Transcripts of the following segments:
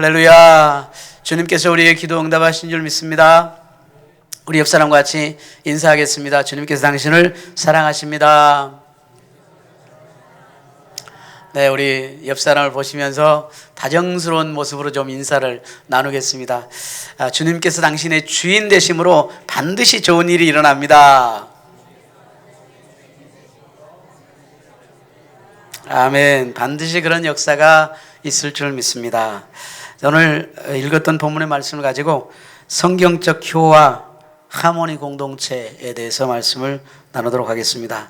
할렐루야. 주님께서 우리의 기도 응답하신 줄 믿습니다. 우리 옆 사람과 같이 인사하겠습니다. 주님께서 당신을 사랑하십니다. 네, 우리 옆 사람을 보시면서 다정스러운 모습으로 좀 인사를 나누겠습니다. 주님께서 당신의 주인 되심으로 반드시 좋은 일이 일어납니다. 아멘. 반드시 그런 역사가 있을 줄 믿습니다. 오늘 읽었던 본문의 말씀을 가지고 성경적 효와 하모니 공동체에 대해서 말씀을 나누도록 하겠습니다.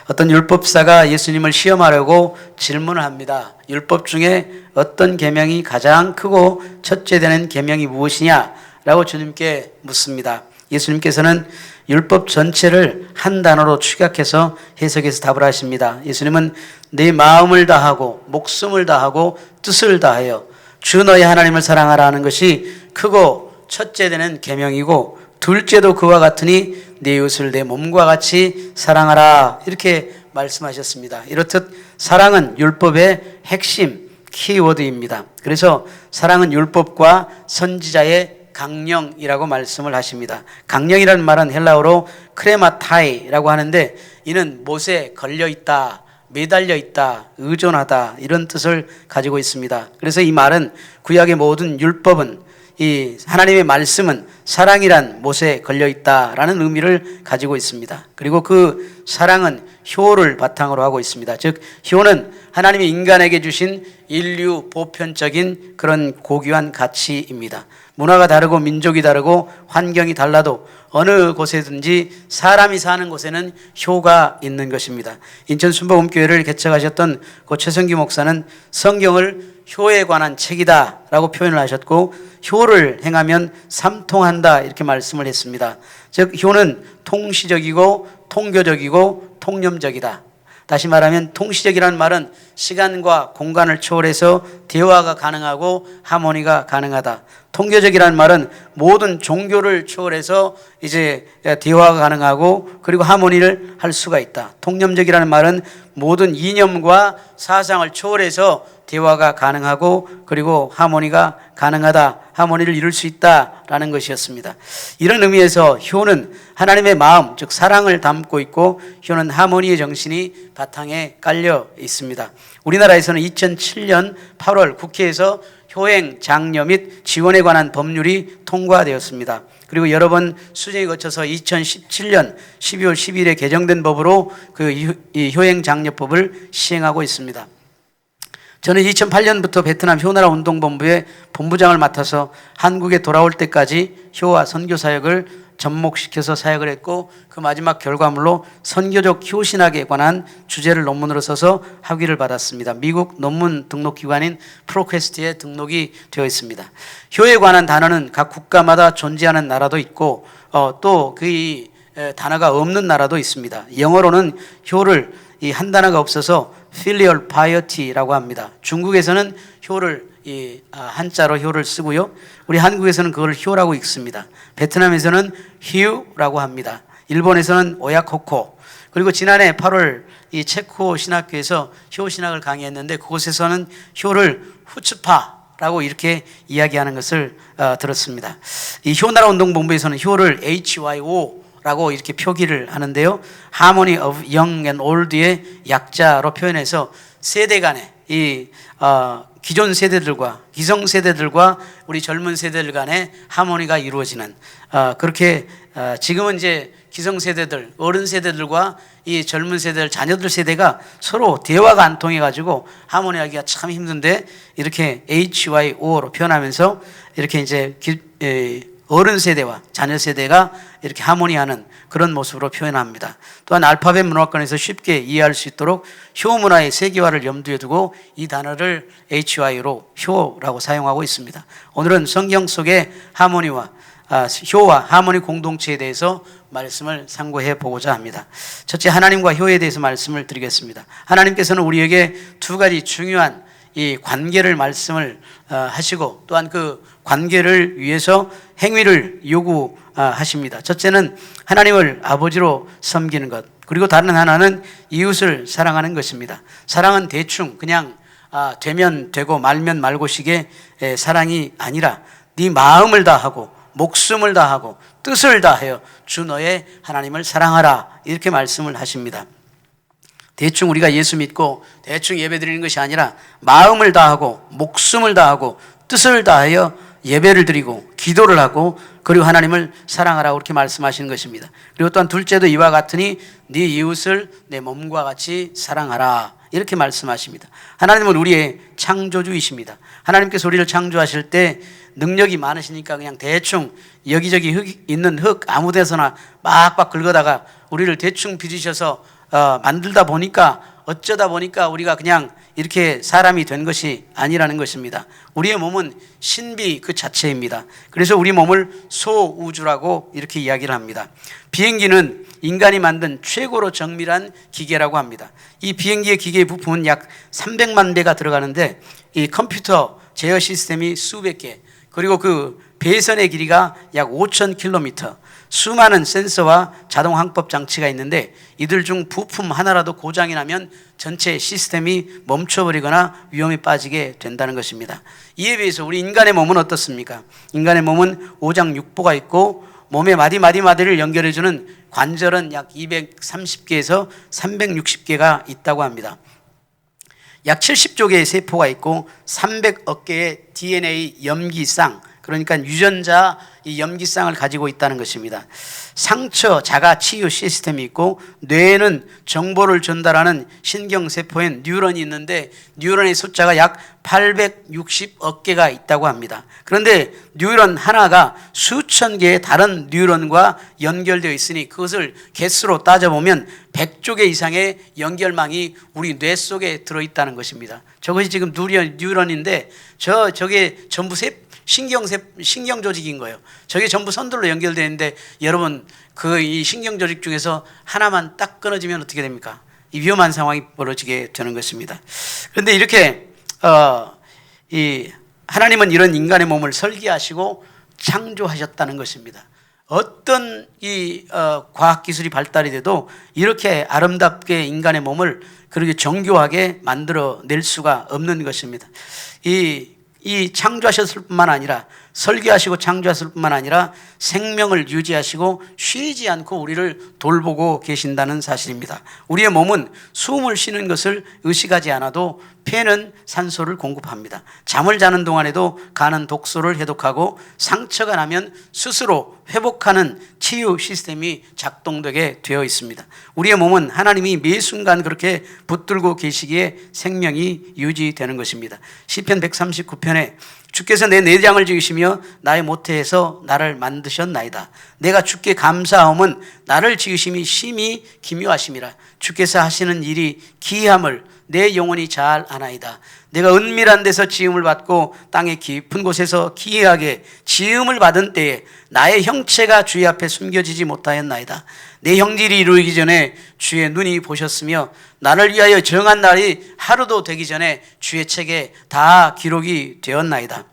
어떤 율법사가 예수님을 시험하려고 질문을 합니다. 율법 중에 어떤 계명이 가장 크고 첫째 되는 계명이 무엇이냐? 라고 주님께 묻습니다. 예수님께서는 율법 전체를 한 단어로 축약해서 해석해서 답을 하십니다. 예수님은 내 마음을 다하고 목숨을 다하고 뜻을 다하여 주 너의 하나님을 사랑하라 하는 것이 크고 첫째 되는 계명이고 둘째도 그와 같으니 네 이웃을 내 몸과 같이 사랑하라 이렇게 말씀하셨습니다. 이렇듯 사랑은 율법의 핵심 키워드입니다. 그래서 사랑은 율법과 선지자의 강령이라고 말씀을 하십니다. 강령이라는 말은 헬라어로 크레마타이라고 하는데 이는 못에 걸려있다, 매달려 있다, 의존하다 이런 뜻을 가지고 있습니다. 그래서 이 말은 구약의 모든 율법은 이 하나님의 말씀은 사랑이란 못에 걸려 있다라는 의미를 가지고 있습니다. 그리고 그 사랑은 효를 바탕으로 하고 있습니다. 즉 효는 하나님이 인간에게 주신 인류 보편적인 그런 고귀한 가치입니다. 문화가 다르고 민족이 다르고 환경이 달라도 어느 곳에든지 사람이 사는 곳에는 효가 있는 것입니다. 인천 순복음교회를 개척하셨던 고 최성규 목사는 성경을 효에 관한 책이다 라고 표현을 하셨고 효를 행하면 삼통한다 이렇게 말씀을 했습니다. 즉 효는 통시적이고 통교적이고 통념적이다. 다시 말하면 통시적이라는 말은 시간과 공간을 초월해서 대화가 가능하고 하모니가 가능하다. 통교적이라는 말은 모든 종교를 초월해서 이제 대화가 가능하고 그리고 하모니를 할 수가 있다. 통념적이라는 말은 모든 이념과 사상을 초월해서 대화가 가능하고 그리고 하모니가 가능하다. 하모니를 이룰 수 있다라는 것이었습니다. 이런 의미에서 효는 하나님의 마음, 즉 사랑을 담고 있고 효는 하모니의 정신이 바탕에 깔려 있습니다. 우리나라에서는 2007년 8월 국회에서 효행, 장려 및 지원에 관한 법률이 통과되었습니다. 그리고 여러 번 수정이 거쳐서 2017년 12월 10일에 개정된 법으로 이 효행 장려법을 시행하고 있습니다. 저는 2008년부터 베트남 효나라 운동본부의 본부장을 맡아서 한국에 돌아올 때까지 효와 선교 사역을 접목시켜서 사역을 했고 그 마지막 결과물로 선교적 효신학에 관한 주제를 논문으로 써서 학위를 받았습니다. 미국 논문 등록기관인 프로퀘스트에 등록이 되어 있습니다. 효에 관한 단어는 각 국가마다 존재하는 나라도 있고 또 그 단어가 없는 나라도 있습니다. 영어로는 효를 이 한 단어가 없어서 filial piety라고 합니다. 중국에서는 효를 한자로 효를 쓰고요. 우리 한국에서는 그걸 효라고 읽습니다. 베트남에서는 휴라고 합니다. 일본에서는 오야코코. 그리고 지난해 8월 이 체코 신학교에서 효 신학을 강의했는데 그곳에서는 효를 후츠파라고 이렇게 이야기하는 것을 들었습니다. 이 효나라 운동본부에서는 효를 HYO 라고 이렇게 표기를 하는데요. Harmony of Young and Old의 약자로 표현해서 세대 간의 기존 세대들과 기성 세대들과 우리 젊은 세대들 간의 하모니가 이루어지는 그렇게 지금은 이제 기성 세대들, 어른 세대들과 이 젊은 세대들, 자녀들 세대가 서로 대화가 안 통해 가지고 하모니하기가 참 힘든데 이렇게 HYO로 표현하면서 이렇게 이제 어른 세대와 자녀 세대가 이렇게 하모니하는 그런 모습으로 표현합니다. 또한 알파벳 문화권에서 쉽게 이해할 수 있도록 효 문화의 세계화를 염두에 두고 이 단어를 HY로 효라고 사용하고 있습니다. 오늘은 성경 속의 하모니와 효와 하모니 공동체에 대해서 말씀을 상고해 보고자 합니다. 첫째, 하나님과 효에 대해서 말씀을 드리겠습니다. 하나님께서는 우리에게 두 가지 중요한 이 관계를 말씀을 하시고 또한 그 관계를 위해서 행위를 요구하십니다. 첫째는 하나님을 아버지로 섬기는 것, 그리고 다른 하나는 이웃을 사랑하는 것입니다. 사랑은 대충 그냥 되면 되고 말면 말고식의 사랑이 아니라 네 마음을 다하고 목숨을 다하고 뜻을 다하여 주 너의 하나님을 사랑하라, 이렇게 말씀을 하십니다. 대충 우리가 예수 믿고 대충 예배 드리는 것이 아니라 마음을 다하고 목숨을 다하고 뜻을 다하여 예배를 드리고 기도를 하고 그리고 하나님을 사랑하라고 그렇게 말씀하시는 것입니다. 그리고 또한 둘째도 이와 같으니 네 이웃을 내 몸과 같이 사랑하라, 이렇게 말씀하십니다. 하나님은 우리의 창조주이십니다. 하나님께서 우리를 창조하실 때 능력이 많으시니까 그냥 대충 여기저기 있는 흙 아무 데서나 빡빡 긁어다가 우리를 대충 빚으셔서 만들다 보니까 어쩌다 보니까 우리가 그냥 이렇게 사람이 된 것이 아니라는 것입니다. 우리의 몸은 신비 그 자체입니다. 그래서 우리 몸을 소우주라고 이렇게 이야기를 합니다. 비행기는 인간이 만든 최고로 정밀한 기계라고 합니다. 이 비행기의 기계 부품은 약 300만 대가 들어가는데 이 컴퓨터 제어 시스템이 수백 개, 그리고 그 배선의 길이가 약 5,000km, 수많은 센서와 자동 항법 장치가 있는데 이들 중 부품 하나라도 고장이 나면 전체 시스템이 멈춰버리거나 위험에 빠지게 된다는 것입니다. 이에 비해서 우리 인간의 몸은 어떻습니까? 인간의 몸은 오장육부가 있고 몸의 마디마디를 연결해주는 관절은 약 230개에서 360개가 있다고 합니다. 약 70조 개의 세포가 있고 300억 개의 DNA 염기쌍, 그러니까 유전자 이 염기쌍을 가지고 있다는 것입니다. 상처 자가 치유 시스템이 있고 뇌에는 정보를 전달하는 신경세포엔 뉴런이 있는데 뉴런의 숫자가 약 860억 개가 있다고 합니다. 그런데 뉴런 하나가 수천 개의 다른 뉴런과 연결되어 있으니 그것을 개수로 따져보면 100조 개 이상의 연결망이 우리 뇌 속에 들어있다는 것입니다. 저것이 지금 뉴런인데 저게 전부 신경 조직인 거예요. 저게 전부 선들로 연결되어 있는데 여러분 이 신경 조직 중에서 하나만 딱 끊어지면 어떻게 됩니까? 이 위험한 상황이 벌어지게 되는 것입니다. 그런데 이렇게 이 하나님은 이런 인간의 몸을 설계하시고 창조하셨다는 것입니다. 어떤 이 과학 기술이 발달이 돼도 이렇게 아름답게 인간의 몸을 그렇게 정교하게 만들어 낼 수가 없는 것입니다. 이 창조하셨을 뿐만 아니라 설계하시고 창조하셨을 뿐만 아니라 생명을 유지하시고 쉬지 않고 우리를 돌보고 계신다는 사실입니다. 우리의 몸은 숨을 쉬는 것을 의식하지 않아도 폐는 산소를 공급합니다. 잠을 자는 동안에도 간은 독소를 해독하고 상처가 나면 스스로 회복하는 치유 시스템이 작동되게 되어 있습니다. 우리의 몸은 하나님이 매 순간 그렇게 붙들고 계시기에 생명이 유지되는 것입니다. 시편 139편에 주께서 내 내장을 지으시며 나의 모태에서 나를 만드셨나이다. 내가 주께 감사함은 나를 지으심이 심히 기묘하심이라. 주께서 하시는 일이 기이함을 내 영혼이 잘 아나이다. 내가 은밀한 데서 지음을 받고 땅의 깊은 곳에서 기이하게 지음을 받은 때에 나의 형체가 주의 앞에 숨겨지지 못하였나이다. 내 형질이 이루어지기 전에 주의 눈이 보셨으며 나를 위하여 정한 날이 하루도 되기 전에 주의 책에 다 기록이 되었나이다.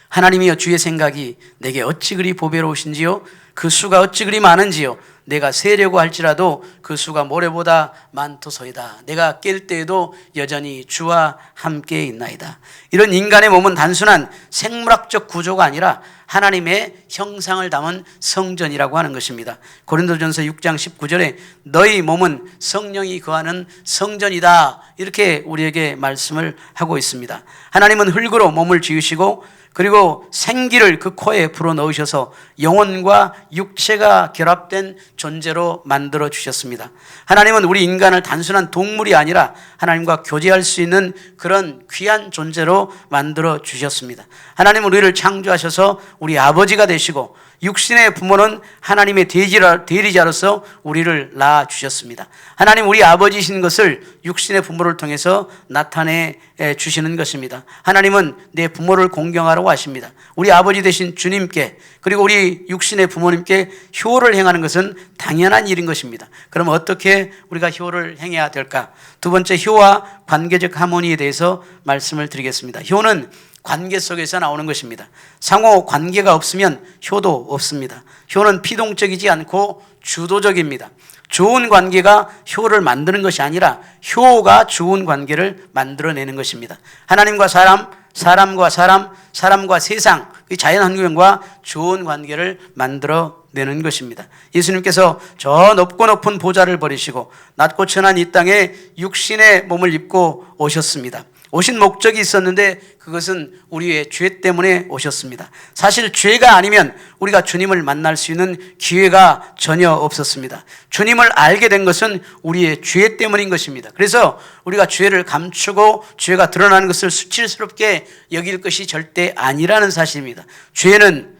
하나님이여, 주의 생각이 내게 어찌 그리 보배로우신지요, 그 수가 어찌 그리 많은지요. 내가 세려고 할지라도 그 수가 모래보다 많도소이다. 내가 깰 때에도 여전히 주와 함께 있나이다. 이런 인간의 몸은 단순한 생물학적 구조가 아니라 하나님의 형상을 담은 성전이라고 하는 것입니다. 고린도전서 6장 19절에 너희 몸은 성령이 거하는 성전이다, 이렇게 우리에게 말씀을 하고 있습니다. 하나님은 흙으로 몸을 지으시고 그리고 생기를 그 코에 불어넣으셔서 영혼과 육체가 결합된 존재로 만들어 주셨습니다. 하나님은 우리 인간을 단순한 동물이 아니라 하나님과 교제할 수 있는 그런 귀한 존재로 만들어 주셨습니다. 하나님은 우리를 창조하셔서 우리 아버지가 되시고 육신의 부모는 하나님의 대리자로서 우리를 낳아 주셨습니다. 하나님 우리 아버지이신 것을 육신의 부모를 통해서 나타내 주시는 것입니다. 하나님은 내 부모를 공경하라고 하십니다. 우리 아버지 되신 주님께 그리고 우리 육신의 부모님께 효를 행하는 것은 당연한 일인 것입니다. 그럼 어떻게 우리가 효를 행해야 될까? 두 번째, 효와 관계적 하모니에 대해서 말씀을 드리겠습니다. 효는 관계 속에서 나오는 것입니다. 상호 관계가 없으면 효도 없습니다. 효는 피동적이지 않고 주도적입니다. 좋은 관계가 효를 만드는 것이 아니라 효가 좋은 관계를 만들어내는 것입니다. 하나님과 사람, 사람과 사람, 사람과 세상, 자연 환경과 좋은 관계를 만들어내는 것입니다. 예수님께서 저 높고 높은 보좌를 버리시고 낮고 천한 이 땅에 육신의 몸을 입고 오셨습니다. 오신 목적이 있었는데 그것은 우리의 죄 때문에 오셨습니다. 사실 죄가 아니면 우리가 주님을 만날 수 있는 기회가 전혀 없었습니다. 주님을 알게 된 것은 우리의 죄 때문인 것입니다. 그래서 우리가 죄를 감추고 죄가 드러나는 것을 수치스럽게 여길 것이 절대 아니라는 사실입니다. 죄는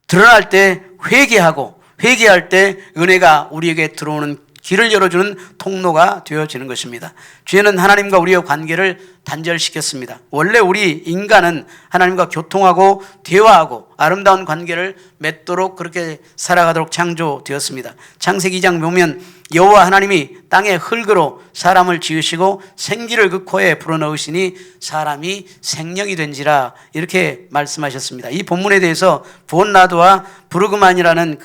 드러날 때 회개하고 회개할 때 은혜가 우리에게 들어오는 길을 열어주는 통로가 되어지는 것입니다. 죄는 하나님과 우리의 관계를 단절시켰습니다. 원래 우리 인간은 하나님과 교통하고 대화하고 아름다운 관계를 맺도록 그렇게 살아가도록 창조되었습니다. 창세기 2장 보면 여호와 하나님이 땅의 흙으로 사람을 지으시고 생기를 그 코에 불어넣으시니 사람이 생명이 된지라 이렇게 말씀하셨습니다. 이 본문에 대해서 본라드와 브루그만이라는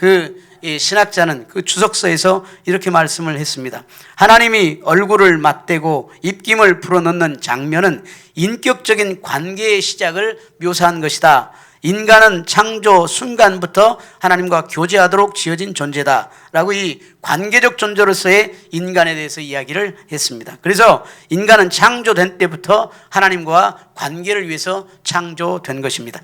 이 신학자는 그 주석서에서 이렇게 말씀을 했습니다. 하나님이 얼굴을 맞대고 입김을 불어넣는 장면은 인격적인 관계의 시작을 묘사한 것이다. 인간은 창조 순간부터 하나님과 교제하도록 지어진 존재다 라고 이 관계적 존재로서의 인간에 대해서 이야기를 했습니다. 그래서 인간은 창조된 때부터 하나님과 관계를 위해서 창조된 것입니다.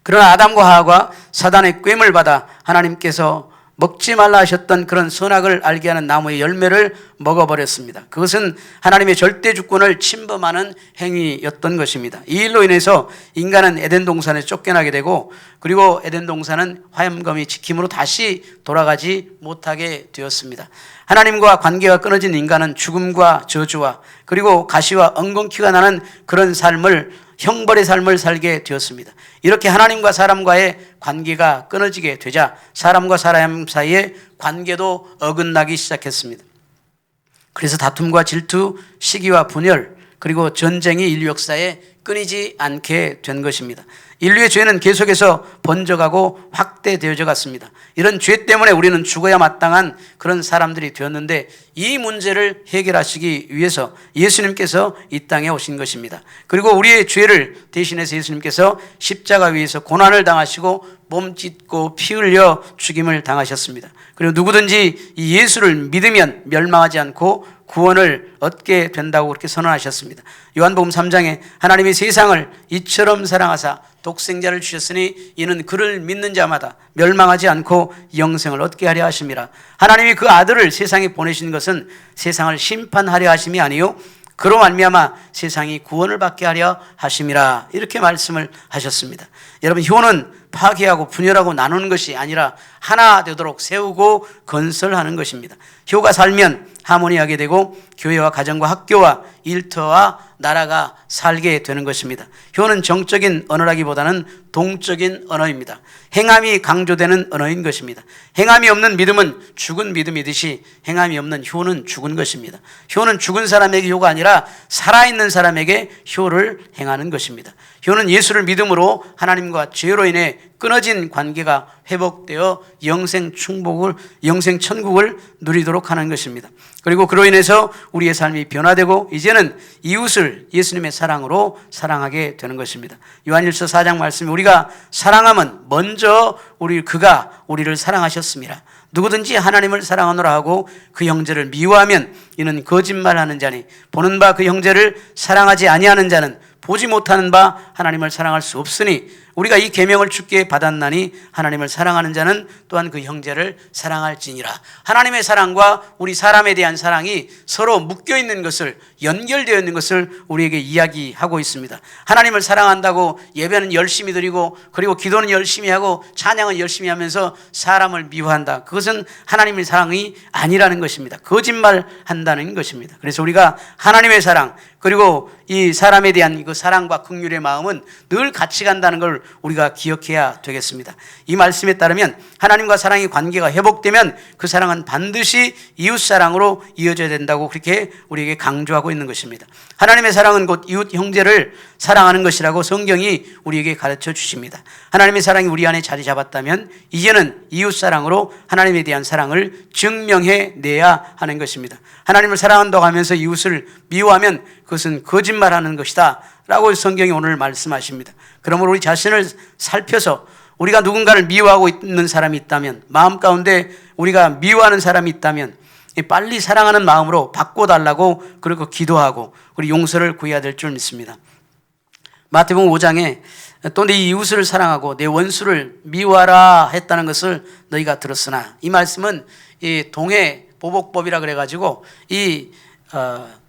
그러나 아담과 하와가 사단의 꾀임을 받아 하나님께서 먹지 말라 하셨던 그런 선악을 알게 하는 나무의 열매를 먹어버렸습니다. 그것은 하나님의 절대 주권을 침범하는 행위였던 것입니다. 이 일로 인해서 인간은 에덴 동산에 쫓겨나게 되고 그리고 에덴 동산은 화염검이 지킴으로 다시 돌아가지 못하게 되었습니다. 하나님과 관계가 끊어진 인간은 죽음과 저주와 그리고 가시와 엉겅퀴가 나는 그런 삶을 형벌의 삶을 살게 되었습니다. 이렇게 하나님과 사람과의 관계가 끊어지게 되자 사람과 사람 사이의 관계도 어긋나기 시작했습니다. 그래서 다툼과 질투, 시기와 분열, 그리고 전쟁이 인류 역사에 끊이지 않게 된 것입니다. 인류의 죄는 계속해서 번져가고 확대되어져 갔습니다. 이런 죄 때문에 우리는 죽어야 마땅한 그런 사람들이 되었는데 이 문제를 해결하시기 위해서 예수님께서 이 땅에 오신 것입니다. 그리고 우리의 죄를 대신해서 예수님께서 십자가 위에서 고난을 당하시고 몸 찢고 피 흘려 죽임을 당하셨습니다. 그리고 누구든지 이 예수를 믿으면 멸망하지 않고 구원을 얻게 된다고 그렇게 선언하셨습니다. 요한복음 3장에 하나님이 세상을 이처럼 사랑하사 독생자를 주셨으니 이는 그를 믿는 자마다 멸망하지 않고 영생을 얻게 하려 하심이라. 하나님이 그 아들을 세상에 보내신 것은 세상을 심판하려 하심이 아니요 그로 말미암아 세상이 구원을 받게 하려 하심이라 이렇게 말씀을 하셨습니다. 여러분 효는 파괴하고 분열하고 나누는 것이 아니라 하나 되도록 세우고 건설하는 것입니다. 효가 살면 하모니하게 되고 교회와 가정과 학교와 일터와 나라가 살게 되는 것입니다. 효는 정적인 언어라기보다는 동적인 언어입니다. 행함이 강조되는 언어인 것입니다. 행함이 없는 믿음은 죽은 믿음이듯이 행함이 없는 효는 죽은 것입니다. 효는 죽은 사람에게 효가 아니라 살아있는 사람에게 효를 행하는 것입니다. 효는 예수를 믿음으로 하나님과 죄로 인해 끊어진 관계가 회복되어 영생 충복을, 영생 천국을 누리도록 하는 것입니다. 그리고 그로 인해서 우리의 삶이 변화되고 이제는 이웃을 예수님의 사랑으로 사랑하게 되는 것입니다. 요한일서 4장 말씀에 우리가 사랑하면 먼저 그가 우리를 사랑하셨습니다. 누구든지 하나님을 사랑하노라 하고 그 형제를 미워하면 이는 거짓말하는 자니 보는 바 그 형제를 사랑하지 아니하는 자는 보지 못하는 바 하나님을 사랑할 수 없으니 우리가 이 계명을 주께 받았나니 하나님을 사랑하는 자는 또한 그 형제를 사랑할지니라. 하나님의 사랑과 우리 사람에 대한 사랑이 서로 묶여있는 것을, 연결되어 있는 것을 우리에게 이야기하고 있습니다. 하나님을 사랑한다고 예배는 열심히 드리고 그리고 기도는 열심히 하고 찬양은 열심히 하면서 사람을 미워한다. 그것은 하나님의 사랑이 아니라는 것입니다. 거짓말한다는 것입니다. 그래서 우리가 하나님의 사랑 그리고 이 사람에 대한 그 사랑과 긍휼의 마음은 늘 같이 간다는 걸 우리가 기억해야 되겠습니다. 이 말씀에 따르면 하나님과 사랑의 관계가 회복되면 그 사랑은 반드시 이웃사랑으로 이어져야 된다고 그렇게 우리에게 강조하고 있는 것입니다. 하나님의 사랑은 곧 이웃 형제를 사랑하는 것이라고 성경이 우리에게 가르쳐 주십니다. 하나님의 사랑이 우리 안에 자리 잡았다면 이제는 이웃사랑으로 하나님에 대한 사랑을 증명해내야 하는 것입니다. 하나님을 사랑한다고 하면서 이웃을 미워하면 그것은 거짓말하는 것이다 라고 성경이 오늘 말씀하십니다. 그러므로 우리 자신을 살펴서 우리가 누군가를 미워하고 있는 사람이 있다면, 마음 가운데 우리가 미워하는 사람이 있다면 빨리 사랑하는 마음으로 바꿔달라고 그리고 기도하고 우리 용서를 구해야 될 줄 믿습니다. 마태복음 5장에 또 내 이웃을 사랑하고 내 원수를 미워하라 했다는 것을 너희가 들었으나, 이 말씀은 이 동해 보복법이라 그래가지고 이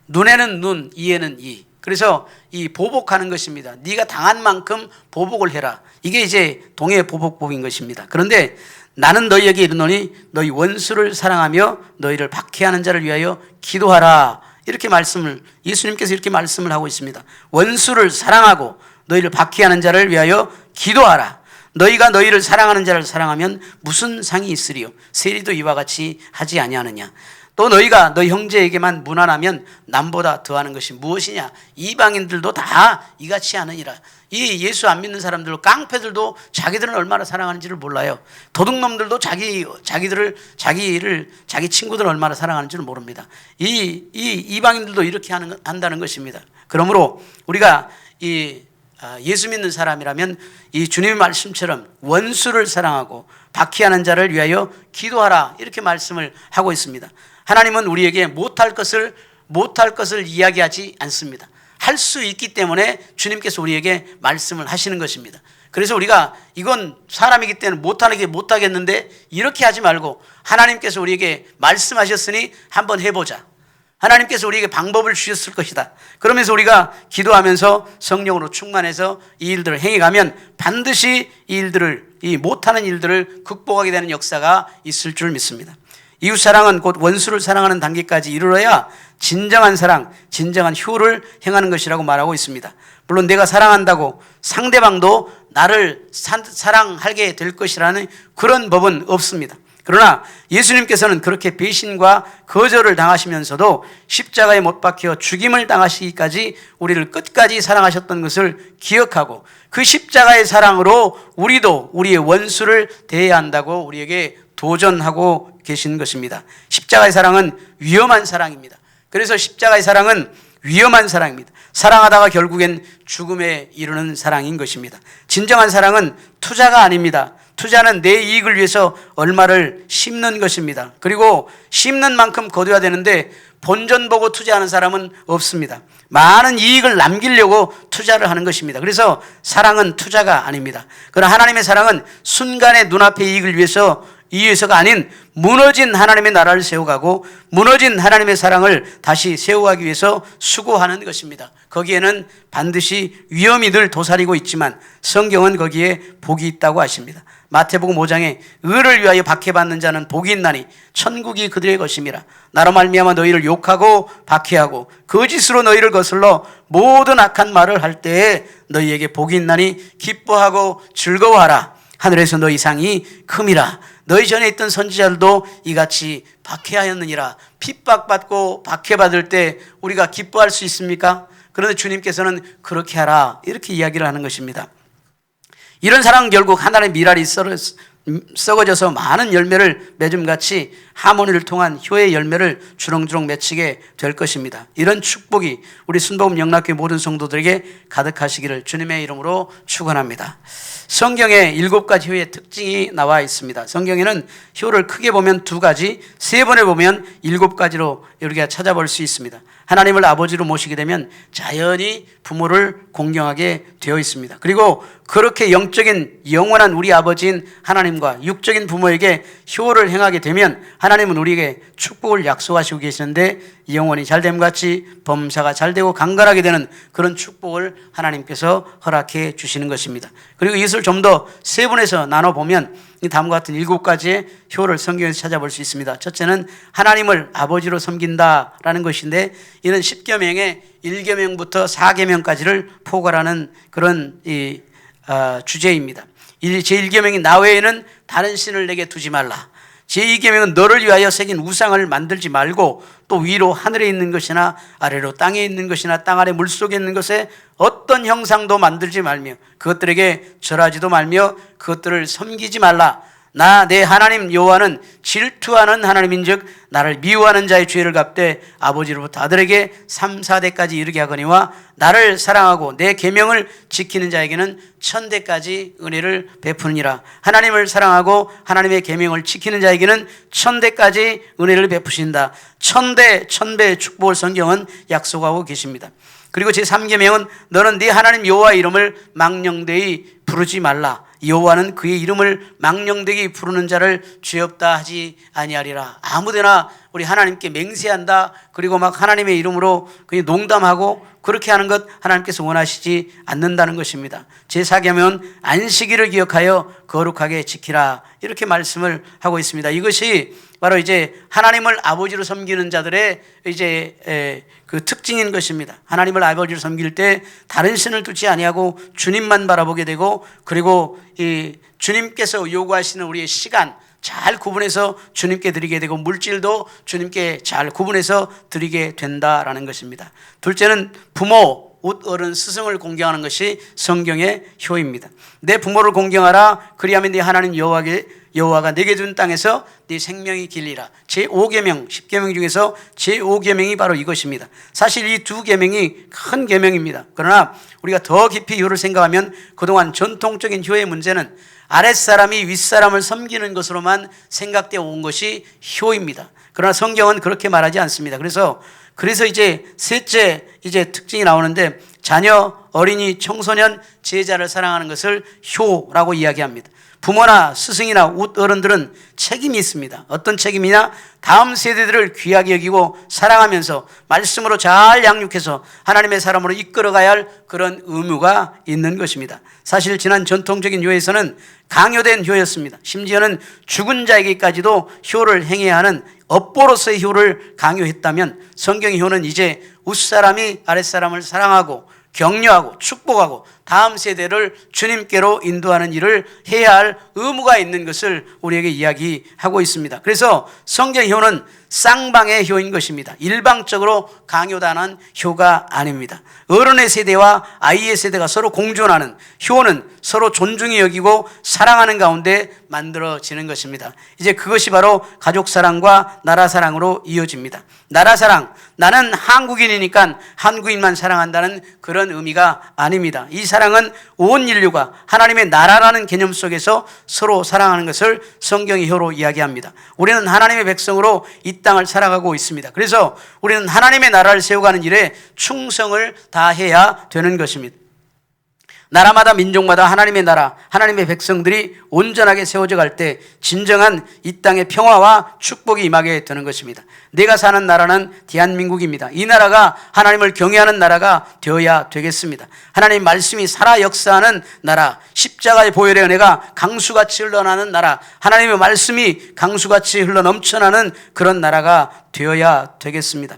눈에는 눈, 이에는 이, 그래서 이 보복하는 것입니다. 네가 당한 만큼 보복을 해라. 이게 이제 동해 보복법인 것입니다. 그런데 나는 너희에게 이르노니 너희 원수를 사랑하며 너희를 박해하는 자를 위하여 기도하라. 이렇게 말씀을, 예수님께서 이렇게 말씀을 하고 있습니다. 원수를 사랑하고 너희를 박해하는 자를 위하여 기도하라. 너희가 너희를 사랑하는 자를 사랑하면 무슨 상이 있으리요? 세리도 이와 같이 하지 아니하느냐? 또 너희가 너희 형제에게만 무난하면 남보다 더하는 것이 무엇이냐? 이방인들도 다 이같이 하느니라. 이 예수 안 믿는 사람들, 깡패들도 자기들은 얼마나 사랑하는지를 몰라요. 도둑놈들도 자기 친구들을 얼마나 사랑하는지를 모릅니다. 이 이방인들도 이렇게 한다는 것입니다. 그러므로 우리가 예수 믿는 사람이라면 이 주님의 말씀처럼 원수를 사랑하고 박해하는 자를 위하여 기도하라, 이렇게 말씀을 하고 있습니다. 하나님은 우리에게 못할 것을 이야기하지 않습니다. 할 수 있기 때문에 주님께서 우리에게 말씀을 하시는 것입니다. 그래서 우리가 이건 사람이기 때문에 못하겠는데 이렇게 하지 말고, 하나님께서 우리에게 말씀하셨으니 한번 해보자. 하나님께서 우리에게 방법을 주셨을 것이다. 그러면서 우리가 기도하면서 성령으로 충만해서 이 일들을 행해가면 반드시 이 못하는 일들을 극복하게 되는 역사가 있을 줄 믿습니다. 이웃사랑은 곧 원수를 사랑하는 단계까지 이르러야 진정한 사랑, 진정한 효를 행하는 것이라고 말하고 있습니다. 물론 내가 사랑한다고 상대방도 나를 사랑하게 될 것이라는 그런 법은 없습니다. 그러나 예수님께서는 그렇게 배신과 거절을 당하시면서도 십자가에 못 박혀 죽임을 당하시기까지 우리를 끝까지 사랑하셨던 것을 기억하고, 그 십자가의 사랑으로 우리도 우리의 원수를 대해야 한다고 우리에게 도전하고 계신 것입니다. 십자가의 사랑은 위험한 사랑입니다. 그래서 십자가의 사랑은 위험한 사랑입니다. 사랑하다가 결국엔 죽음에 이르는 사랑인 것입니다. 진정한 사랑은 투자가 아닙니다. 투자는 내 이익을 위해서 얼마를 심는 것입니다. 그리고 심는 만큼 거둬야 되는데 본전 보고 투자하는 사람은 없습니다. 많은 이익을 남기려고 투자를 하는 것입니다. 그래서 사랑은 투자가 아닙니다. 그러나 하나님의 사랑은 순간의 눈앞의 이익을 위해서가 아닌 무너진 하나님의 나라를 세워가고 무너진 하나님의 사랑을 다시 세워가기 위해서 수고하는 것입니다. 거기에는 반드시 위험이 늘 도사리고 있지만 성경은 거기에 복이 있다고 하십니다. 마태복음 5장에 의를 위하여 박해받는 자는 복이 있나니 천국이 그들의 것임이라. 나로 말미암아 너희를 욕하고 박해하고 거짓으로 너희를 거슬러 모든 악한 말을 할 때에 너희에게 복이 있나니 기뻐하고 즐거워하라. 하늘에서 너희 상이 큼이라. 너희 전에 있던 선지자들도 이같이 박해하였느니라. 핍박받고 박해받을 때 우리가 기뻐할 수 있습니까? 그런데 주님께서는 그렇게 하라, 이렇게 이야기를 하는 것입니다. 이런 사랑은 결국 하나님의 미랄이 썩어져서 많은 열매를 맺음같이 하모니를 통한 효의 열매를 주렁주렁 맺히게 될 것입니다. 이런 축복이 우리 순복음 영락교회 모든 성도들에게 가득하시기를 주님의 이름으로 축원합니다. 성경에 7가지 효의 특징이 나와 있습니다. 성경에는 효를 크게 보면 2가지, 3번에 보면 7가지로 우리가 찾아볼 수 있습니다. 하나님을 아버지로 모시게 되면 자연히 부모를 공경하게 되어 있습니다. 그리고 그렇게 영적인 영원한 우리 아버지인 하나님과 육적인 부모에게 효를 행하게 되면 하나님은 우리에게 축복을 약속하시고 계시는데 영원히 잘됨같이 범사가 잘되고 강건하게 되는 그런 축복을 하나님께서 허락해 주시는 것입니다. 그리고 이것을 좀 더 세분해서 나눠보면 다음과 같은 7가지의 효를 성경에서 찾아볼 수 있습니다. 첫째는 하나님을 아버지로 섬긴다라는 것인데, 이는 10계명의 1계명부터 4계명까지를 포괄하는 그런 주제입니다. 제1계명이 나 외에는 다른 신을 내게 두지 말라. 제2계명은 너를 위하여 새긴 우상을 만들지 말고 또 위로 하늘에 있는 것이나 아래로 땅에 있는 것이나 땅 아래 물속에 있는 것에 어떤 형상도 만들지 말며 그것들에게 절하지도 말며 그것들을 섬기지 말라. 나 내 하나님 여호와는 질투하는 하나님인즉 나를 미워하는 자의 죄를 갚되 아버지로부터 아들에게 3, 4대까지 이르게 하거니와 나를 사랑하고 내 계명을 지키는 자에게는 1000대까지 은혜를 베푸느니라. 하나님을 사랑하고 하나님의 계명을 지키는 자에게는 1000대까지 은혜를 베푸신다. 1000대 1000배의 축복을 성경은 약속하고 계십니다. 그리고 제3계명은 너는 네 하나님 여호와의 이름을 망령되이 부르지 말라. 여호와는 그의 이름을 망령되게 부르는 자를 죄 없다 하지 아니하리라. 아무데나 우리 하나님께 맹세한다, 그리고 막 하나님의 이름으로 그냥 농담하고 그렇게 하는 것 하나님께서 원하시지 않는다는 것입니다. 제4계명은 안식일을 기억하여 거룩하게 지키라, 이렇게 말씀을 하고 있습니다. 이것이 바로 이제 하나님을 아버지로 섬기는 자들의 이제 그 특징인 것입니다. 하나님을 아버지로 섬길 때 다른 신을 두지 아니하고 주님만 바라보게 되고, 그리고 이 주님께서 요구하시는 우리의 시간 잘 구분해서 주님께 드리게 되고, 물질도 주님께 잘 구분해서 드리게 된다라는 것입니다. 둘째는 부모, 옷, 어른, 스승을 공경하는 것이 성경의 효입니다. 내 부모를 공경하라. 그리하면 네 하나님 여호와가 내게 준 땅에서 네 생명이 길리라. 제5계명, 10계명 중에서 제5계명이 바로 이것입니다. 사실 이 두 계명이 큰 계명입니다. 그러나 우리가 더 깊이 효를 생각하면 그동안 전통적인 효의 문제는 아랫사람이 윗사람을 섬기는 것으로만 생각되어 온 것이 효입니다. 그러나 성경은 그렇게 말하지 않습니다. 그래서 이제 셋째 이제 특징이 나오는데, 자녀, 어린이, 청소년, 제자를 사랑하는 것을 효라고 이야기합니다. 부모나 스승이나 웃 어른들은 책임이 있습니다. 어떤 책임이냐? 다음 세대들을 귀하게 여기고 사랑하면서 말씀으로 잘 양육해서 하나님의 사람으로 이끌어가야 할 그런 의무가 있는 것입니다. 사실 지난 전통적인 효에서는 강요된 효였습니다. 심지어는 죽은 자에게까지도 효를 행해야 하는 업보로서의 효를 강요했다면, 성경의 효는 이제 윗사람이 아랫사람을 사랑하고 격려하고 축복하고 다음 세대를 주님께로 인도하는 일을 해야 할 의무가 있는 것을 우리에게 이야기하고 있습니다. 그래서 성경의 효는 쌍방의 효인 것입니다. 일방적으로 강요당한 효가 아닙니다. 어른의 세대와 아이의 세대가 서로 공존하는 효는 서로 존중히 여기고 사랑하는 가운데 만들어지는 것입니다. 이제 그것이 바로 가족 사랑과 나라 사랑으로 이어집니다. 나라 사랑, 나는 한국인이니까 한국인만 사랑한다는 그런 의미가 아닙니다. 이 사랑은 온 인류가 하나님의 나라라는 개념 속에서 서로 사랑하는 것을 성경의 효로 이야기합니다. 우리는 하나님의 백성으로 이 땅을 살아가고 있습니다. 그래서 우리는 하나님의 나라를 세워가는 일에 충성을 다해야 되는 것입니다. 나라마다 민족마다 하나님의 나라, 하나님의 백성들이 온전하게 세워져 갈 때 진정한 이 땅의 평화와 축복이 임하게 되는 것입니다. 내가 사는 나라는 대한민국입니다. 이 나라가 하나님을 경외하는 나라가 되어야 되겠습니다. 하나님 말씀이 살아 역사하는 나라, 십자가의 보혈의 은혜가 강수같이 흘러나는 나라, 하나님의 말씀이 강수같이 흘러 넘쳐나는 그런 나라가 되어야 되겠습니다.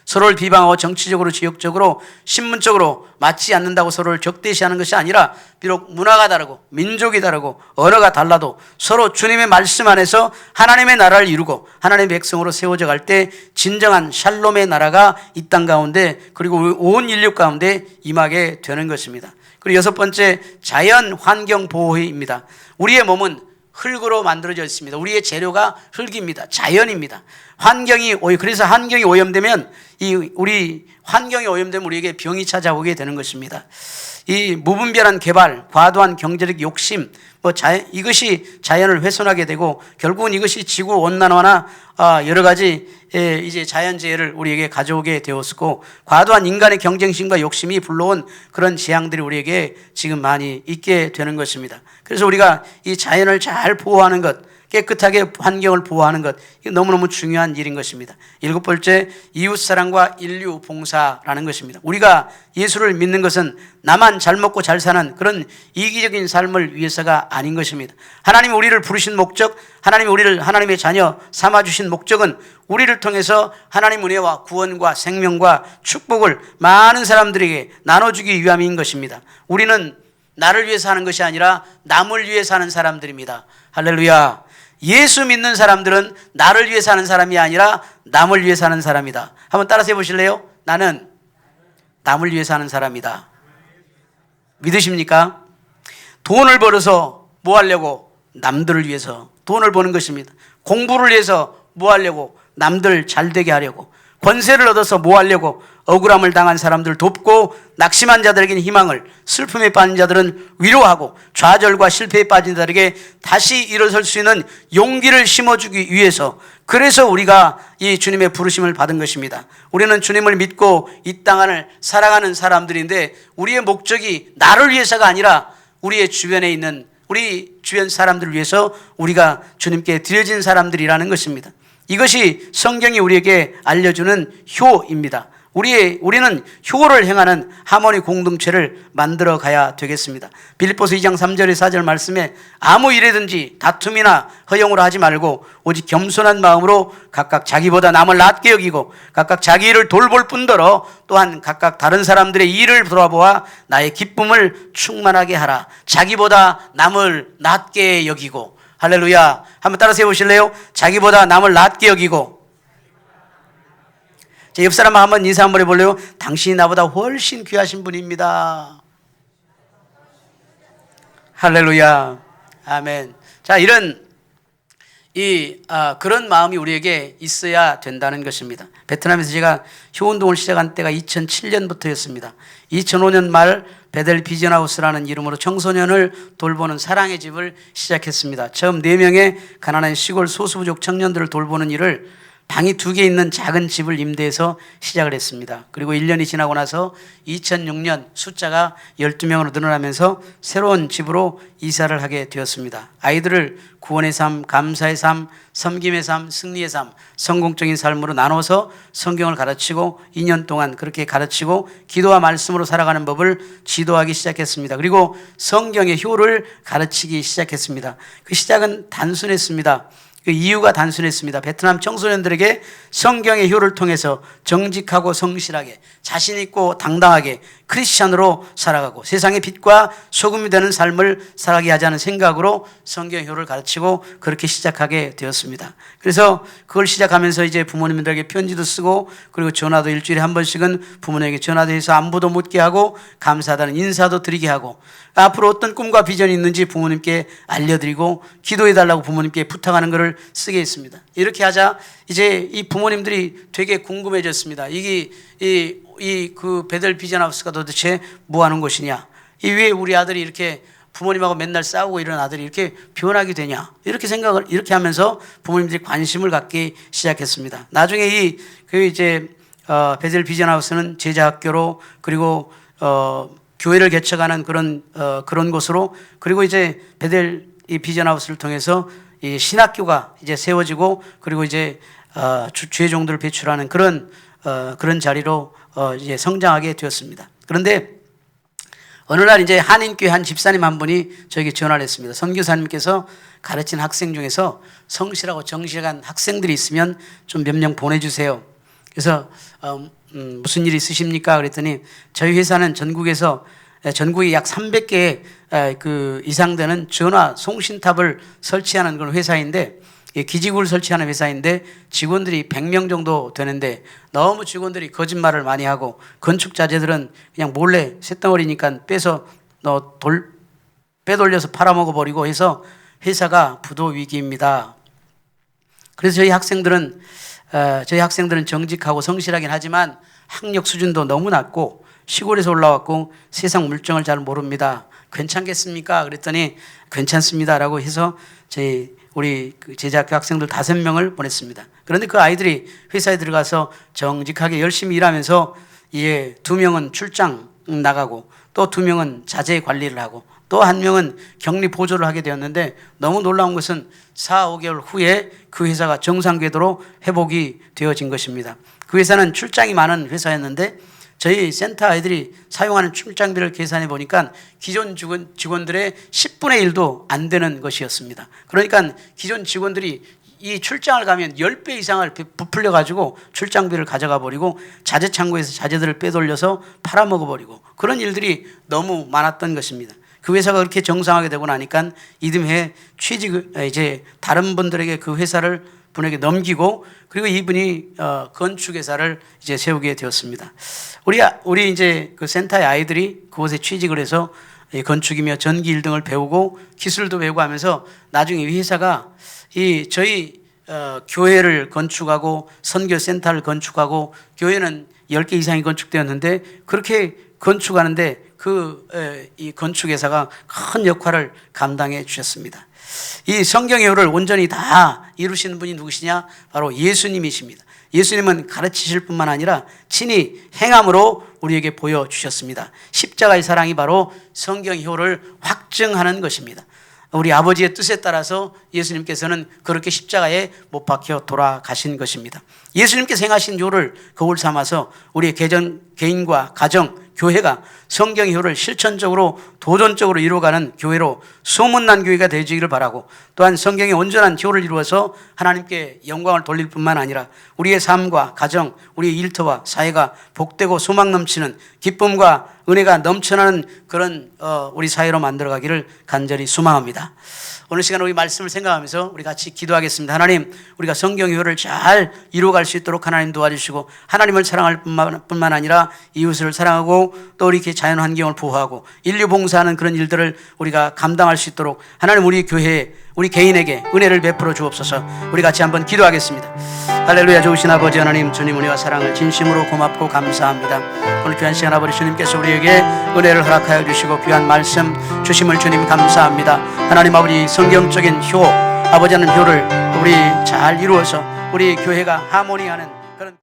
서로를 비방하고 정치적으로, 지역적으로, 신문적으로 맞지 않는다고 서로를 적대시하는 것이 아니라, 비록 문화가 다르고 민족이 다르고 언어가 달라도 서로 주님의 말씀 안에서 하나님의 나라를 이루고 하나님의 백성으로 세워져 갈 때 진정한 샬롬의 나라가 이 땅 가운데, 그리고 온 인류 가운데 임하게 되는 것입니다. 그리고 여섯 번째, 자연 환경 보호입니다. 우리의 몸은 흙으로 만들어져 있습니다. 우리의 재료가 흙입니다. 자연입니다. 그래서 환경이 오염되면 우리 환경이 오염되면 우리에게 병이 찾아오게 되는 것입니다. 이 무분별한 개발, 과도한 경제적 욕심, 이것이 자연을 훼손하게 되고, 결국은 이것이 지구 온난화나 여러 가지 이제 자연재해를 우리에게 가져오게 되었고, 과도한 인간의 경쟁심과 욕심이 불러온 그런 재앙들이 우리에게 지금 많이 있게 되는 것입니다. 그래서 우리가 이 자연을 잘 보호하는 것, 깨끗하게 환경을 보호하는 것, 이게 너무너무 중요한 일인 것입니다. 일곱 번째, 이웃사랑과 인류 봉사라는 것입니다. 우리가 예수를 믿는 것은 나만 잘 먹고 잘 사는 그런 이기적인 삶을 위해서가 아닌 것입니다. 하나님이 우리를 부르신 목적, 하나님이 우리를 하나님의 자녀 삼아주신 목적은 우리를 통해서 하나님 은혜와 구원과 생명과 축복을 많은 사람들에게 나눠주기 위함인 것입니다. 우리는 나를 위해 사는 것이 아니라 남을 위해 사는 사람들입니다. 할렐루야. 예수 믿는 사람들은 나를 위해 사는 사람이 아니라 남을 위해 사는 사람이다. 한번 따라서 해보실래요? 나는 남을 위해 사는 사람이다. 믿으십니까? 돈을 벌어서 뭐 하려고? 남들을 위해서 돈을 버는 것입니다. 공부를 위해서 뭐 하려고? 남들 잘 되게 하려고. 권세를 얻어서 뭐 하려고? 억울함을 당한 사람들 돕고, 낙심한 자들에게는 희망을, 슬픔에 빠진 자들은 위로하고, 좌절과 실패에 빠진 자들에게 다시 일어설 수 있는 용기를 심어주기 위해서, 그래서 우리가 이 주님의 부르심을 받은 것입니다. 우리는 주님을 믿고 이 땅을 살아가는 사람들인데, 우리의 목적이 나를 위해서가 아니라 우리의 주변에 있는 우리 주변 사람들을 위해서 우리가 주님께 드려진 사람들이라는 것입니다. 이것이 성경이 우리에게 알려주는 효입니다. 우리는 효를 행하는 하모니 공동체를 만들어 가야 되겠습니다. 빌립보서 2장 3절에 4절 말씀에 아무 일이든지 다툼이나 허용으로 하지 말고 오직 겸손한 마음으로 각각 자기보다 남을 낮게 여기고 각각 자기 일을 돌볼 뿐더러 또한 각각 다른 사람들의 일을 돌아보아 나의 기쁨을 충만하게 하라. 자기보다 남을 낮게 여기고. 할렐루야. 한번 따라서 해보실래요? 자기보다 남을 낮게 여기고. 제 옆 사람 한번 인사 한번 해볼래요? 당신이 나보다 훨씬 귀하신 분입니다. 할렐루야. 아멘. 자, 이런 그런 마음이 우리에게 있어야 된다는 것입니다. 베트남에서 제가 효운동을 시작한 때가 2007년부터였습니다. 2005년 말 베델 비전하우스라는 이름으로 청소년을 돌보는 사랑의 집을 시작했습니다. 처음 4명의 가난한 시골 소수부족 청년들을 돌보는 일을 방이 2개 있는 작은 집을 임대해서 시작을 했습니다. 그리고 1년이 지나고 나서 2006년 숫자가 12명으로 늘어나면서 새로운 집으로 이사를 하게 되었습니다. 아이들을 구원의 삶, 감사의 삶, 섬김의 삶, 승리의 삶, 성공적인 삶으로 나눠서 성경을 가르치고 2년 동안 그렇게 가르치고 기도와 말씀으로 살아가는 법을 지도하기 시작했습니다. 그리고 성경의 효를 가르치기 시작했습니다. 그 시작은 단순했습니다. 그 이유가 단순했습니다. 베트남 청소년들에게 성경의 효를 통해서 정직하고 성실하게 자신 있고 당당하게 크리스찬으로 살아가고 세상의 빛과 소금이 되는 삶을 살아가게 하자는 생각으로 성경의 효를 가르치고 그렇게 시작하게 되었습니다. 그래서 그걸 시작하면서 이제 부모님들에게 편지도 쓰고 그리고 전화도 일주일에 한 번씩은 부모님에게 전화도 해서 안부도 묻게 하고 감사하다는 인사도 드리게 하고 앞으로 어떤 꿈과 비전이 있는지 부모님께 알려드리고 기도해달라고 부모님께 부탁하는 것을 쓰게 했습니다. 이렇게 하자 이제 이 부모님들이 되게 궁금해졌습니다. 그 베델 비전하우스가 도대체 뭐 하는 곳이냐? 왜 우리 아들이 이렇게 부모님하고 맨날 싸우고 이런 아들이 이렇게 변하게 되냐? 이렇게 생각을 이렇게 하면서 부모님들이 관심을 갖기 시작했습니다. 나중에 베델 비전하우스는 제자학교로 그리고 교회를 개척하는 그런 곳으로 그리고 이제 베델 이 비전하우스를 통해서 이 신학교가 이제 세워지고 그리고 이제 주의 종들을 배출하는 그런 자리로 이제 성장하게 되었습니다. 그런데 어느 날 이제 한인교회 한 집사님 한 분이 저에게 전화를 했습니다. 선교사님께서 가르친 학생 중에서 성실하고 정직한 학생들이 있으면 좀 몇 명 보내주세요. 그래서 무슨 일이 있으십니까? 그랬더니 저희 회사는 전국에 약 300개 이상 되는 전화 송신탑을 설치하는 그런 회사인데 기지국을 설치하는 회사인데 직원들이 100명 정도 되는데 너무 직원들이 거짓말을 많이 하고 건축 자재들은 그냥 몰래 쇳덩어리니까 빼돌려서 팔아먹어버리고 해서 회사가 부도 위기입니다. 그래서 저희 학생들은 정직하고 성실하긴 하지만 학력 수준도 너무 낮고 시골에서 올라왔고 세상 물정을 잘 모릅니다. 괜찮겠습니까? 그랬더니 괜찮습니다라고 해서 우리 제자학교 학생들 5명을 보냈습니다. 그런데 그 아이들이 회사에 들어가서 정직하게 열심히 일하면서 2명은 출장 나가고 또 2명은 자재 관리를 하고 또 1명은 격리 보조를 하게 되었는데 너무 놀라운 것은 4, 5개월 후에 그 회사가 정상 궤도로 회복이 되어진 것입니다. 그 회사는 출장이 많은 회사였는데 저희 센터 아이들이 사용하는 출장비를 계산해 보니까 기존 직원들의 10분의 1도 안 되는 것이었습니다. 그러니까 기존 직원들이 이 출장을 가면 10배 이상을 부풀려 가지고 출장비를 가져가 버리고 자재 창고에서 자재들을 빼돌려서 팔아먹어 버리고 그런 일들이 너무 많았던 것입니다. 그 회사가 그렇게 정상하게 되고 나니까 이듬해 이제 다른 분들에게 그 회사를 분에게 넘기고 그리고 이분이 건축회사를 이제 세우게 되었습니다. 우리 이제 그 센터의 아이들이 그곳에 취직을 해서 건축이며 전기 일 등을 배우고 기술도 배우고 하면서 나중에 이 회사가 저희 교회를 건축하고 선교센터를 건축하고 교회는 10개 이상이 건축되었는데 그렇게 건축하는데 이 건축회사가 큰 역할을 감당해 주셨습니다. 이 성경의 효를 온전히 다 이루시는 분이 누구시냐? 바로 예수님이십니다. 예수님은 가르치실 뿐만 아니라 친히 행함으로 우리에게 보여주셨습니다. 십자가의 사랑이 바로 성경의 효를 확증하는 것입니다. 우리 아버지의 뜻에 따라서 예수님께서는 그렇게 십자가에 못 박혀 돌아가신 것입니다. 예수님께서 행하신 효를 거울 삼아서 우리의 개인과 가정, 교회가 성경의 효를 실천적으로 도전적으로 이루어가는 교회로 소문난 교회가 되기를 바라고, 또한 성경의 온전한 효를 이루어서 하나님께 영광을 돌릴 뿐만 아니라 우리의 삶과 가정, 우리의 일터와 사회가 복되고 소망 넘치는 기쁨과 은혜가 넘쳐나는 그런 우리 사회로 만들어가기를 간절히 소망합니다. 오늘 시간 우리 말씀을 생각하면서 우리 같이 기도하겠습니다. 하나님, 우리가 성경의 효를 잘 이루어갈 수 있도록 하나님 도와주시고, 하나님을 사랑할 뿐만 아니라 이웃을 사랑하고 또 우리 자연 환경을 보호하고 인류 봉사하는 그런 일들을 우리가 감당할 수 있도록 하나님 우리 교회에, 우리 개인에게 은혜를 베풀어 주옵소서. 우리 같이 한번 기도하겠습니다. 할렐루야. 좋으신 아버지 하나님, 주님 은혜와 사랑을 진심으로 고맙고 감사합니다. 오늘 귀한 시간 아버지 주님께서 우리에게 은혜를 허락하여 주시고 귀한 말씀 주심을 주님 감사합니다. 하나님 아버지, 성경적인 효, 아버지 하나님 효를 우리 잘 이루어서 우리 교회가 하모니하는